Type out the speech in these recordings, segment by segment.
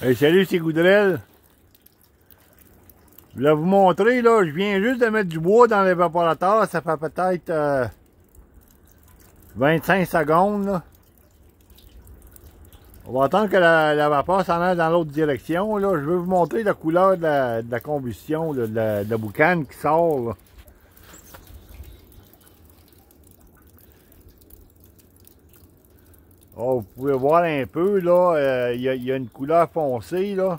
Hey, salut, c'est Goudrel. Je voulais vous montrer, là, je viens juste de mettre du bois dans l'évaporateur. Ça fait peut-être 25 secondes, là. On va attendre que la vapeur s'en aille dans l'autre direction, là. Je veux vous montrer la couleur de la combustion, là, de la boucane qui sort, là. Oh, vous pouvez voir un peu, là, il y a une couleur foncée, là.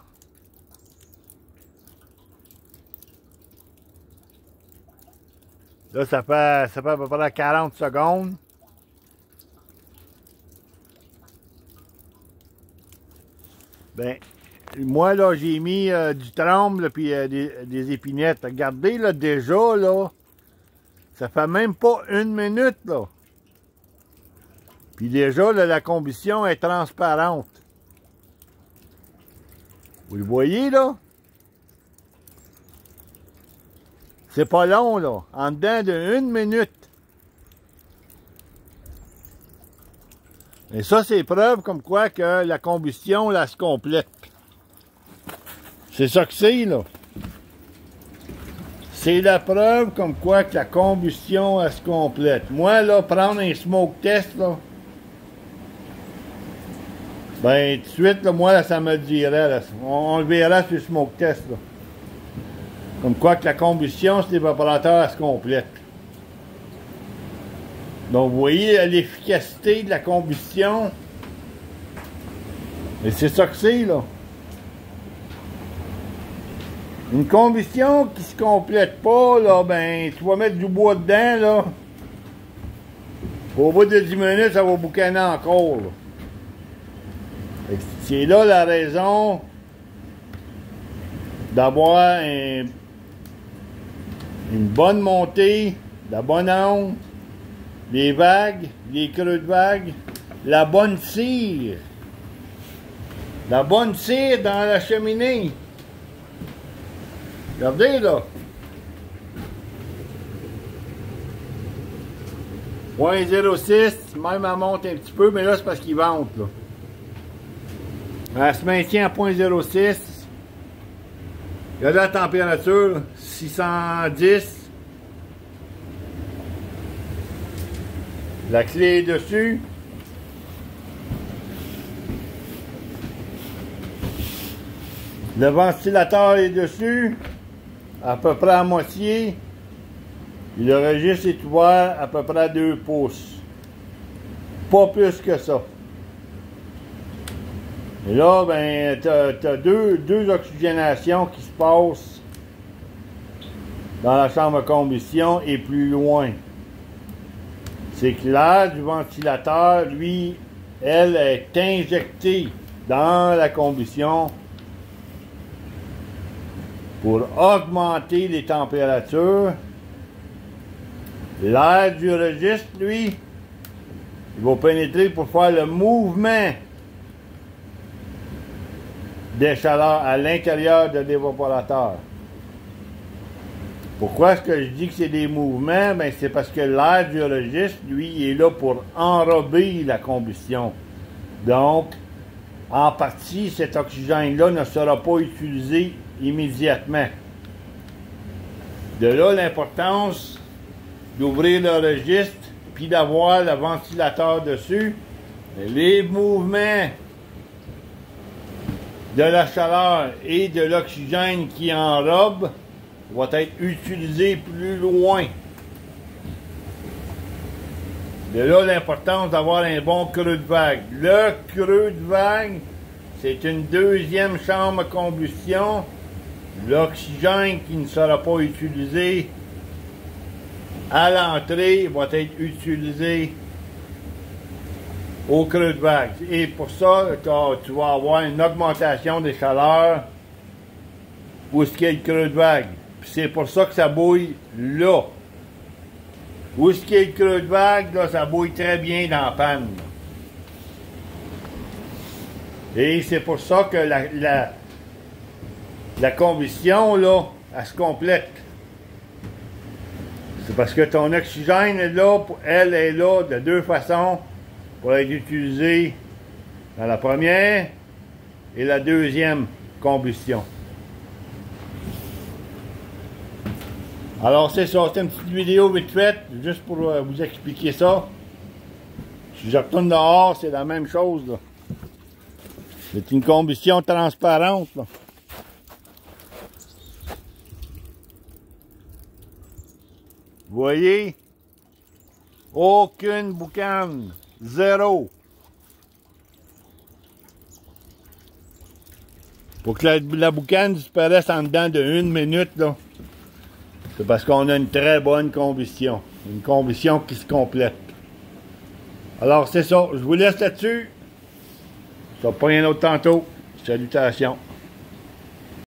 Là, ça fait à peu près 40 secondes. Ben, moi, là, j'ai mis du tremble, puis des épinettes. Regardez, là, déjà, là, ça fait même pas une minute, là. Puis déjà, là, la combustion est transparente. Vous le voyez, là? C'est pas long, là. En dedans d'une minute. Et ça, c'est preuve comme quoi que la combustion, là, se complète. C'est ça que c'est, là. C'est la preuve comme quoi que la combustion, elle se complète. Moi, là, prendre un smoke test, là, ben, tout de suite, là, moi, là, ça me dirait, là, on le verra sur le smoke test, là. Comme quoi que la combustion, c'est l'évaporateur, elle se complète. Donc, vous voyez l'efficacité de la combustion. Et c'est ça que c'est, là. Une combustion qui se complète pas, là, ben, tu vas mettre du bois dedans, là. Au bout de 10 minutes, ça va boucaner encore, là. C'est là la raison d'avoir une bonne montée, la bonne onde, les vagues, les creux de vagues, la bonne cire. La bonne cire dans la cheminée. Regardez là. 0.06, même elle monte un petit peu, mais là c'est parce qu'il vente là. Elle se maintient à 0.06. Regardez la température, 610. La clé est dessus. Le ventilateur est dessus, à peu près à moitié. Et le registre est ouvert à peu près à 2 pouces. Pas plus que ça. Et là, ben, t'as deux oxygénations qui se passent dans la chambre à combustion et plus loin. C'est que l'air du ventilateur, lui, elle est injectée dans la combustion pour augmenter les températures. L'air du registre, lui, il va pénétrer pour faire le mouvement des chaleurs à l'intérieur de l'évaporateur. Pourquoi est-ce que je dis que c'est des mouvements? Ben, c'est parce que l'air du registre, lui, il est là pour enrober la combustion. Donc, en partie, cet oxygène-là ne sera pas utilisé immédiatement. De là, l'importance d'ouvrir le registre, puis d'avoir le ventilateur dessus. Les mouvements de la chaleur et de l'oxygène qui enrobe va être utilisé plus loin. De là l'importance d'avoir un bon creux de vague. Le creux de vague, c'est une deuxième chambre à combustion. L'oxygène qui ne sera pas utilisé à l'entrée va être utilisé au creux de vague. Et pour ça, tu vas avoir une augmentation des chaleurs où est-ce qu'il y a le creux de vague. Puis c'est pour ça que ça bouille là. Où est-ce qu'il y a le creux de vague, là, ça bouille très bien dans la panne. Et c'est pour ça que la combustion, là, elle se complète. C'est parce que ton oxygène est là, elle est là de deux façons pour être utilisée dans la première et la deuxième combustion. Alors c'est ça, c'est une petite vidéo vite faite, juste pour vous expliquer ça. Si je retourne dehors, c'est la même chose, là. C'est une combustion transparente, là. Vous voyez? Aucune boucane. Zéro. Pour que la boucane disparaisse en dedans de 1 minute, là, c'est parce qu'on a une très bonne combustion. Une combustion qui se complète. Alors, c'est ça. Je vous laisse là-dessus. Ça va pas rien autre tantôt. Salutations.